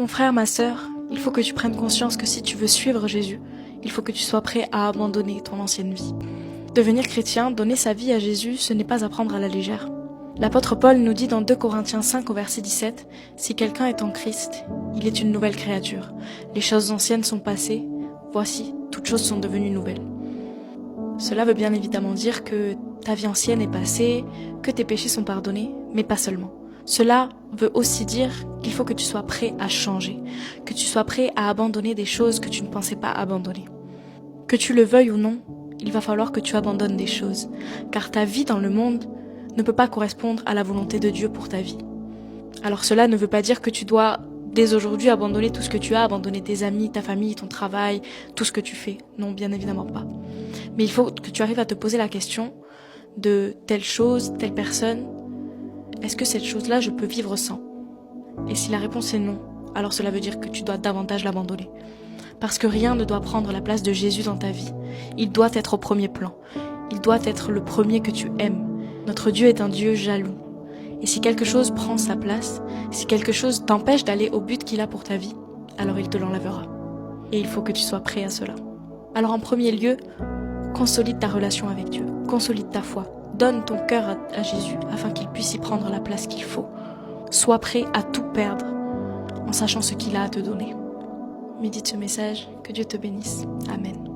Mon frère, ma sœur, il faut que tu prennes conscience que si tu veux suivre Jésus, il faut que tu sois prêt à abandonner ton ancienne vie. Devenir chrétien, donner sa vie à Jésus, ce n'est pas à prendre à la légère. L'apôtre Paul nous dit dans 2 Corinthiens 5 au verset 17, « Si quelqu'un est en Christ, il est une nouvelle créature. Les choses anciennes sont passées, voici, toutes choses sont devenues nouvelles. » Cela veut bien évidemment dire que ta vie ancienne est passée, que tes péchés sont pardonnés, mais pas seulement. Cela veut aussi dire qu'il faut que tu sois prêt à changer, que tu sois prêt à abandonner des choses que tu ne pensais pas abandonner. Que tu le veuilles ou non, il va falloir que tu abandonnes des choses, car ta vie dans le monde ne peut pas correspondre à la volonté de Dieu pour ta vie. Alors cela ne veut pas dire que tu dois dès aujourd'hui abandonner tout ce que tu as, abandonner tes amis, ta famille, ton travail, tout ce que tu fais. Non, bien évidemment pas. Mais il faut que tu arrives à te poser la question de telle chose, telle personne, est-ce que cette chose-là, je peux vivre sans? Et si la réponse est non, alors cela veut dire que tu dois davantage l'abandonner. Parce que rien ne doit prendre la place de Jésus dans ta vie. Il doit être au premier plan. Il doit être le premier que tu aimes. Notre Dieu est un Dieu jaloux. Et si quelque chose prend sa place, si quelque chose t'empêche d'aller au but qu'il a pour ta vie, alors il te l'enlèvera. Et il faut que tu sois prêt à cela. Alors en premier lieu, consolide ta relation avec Dieu, consolide ta foi, donne ton cœur à Jésus afin qu'il puisse y prendre la place qu'il faut. Sois prêt à tout perdre en sachant ce qu'il a à te donner. Médite ce message, que Dieu te bénisse. Amen.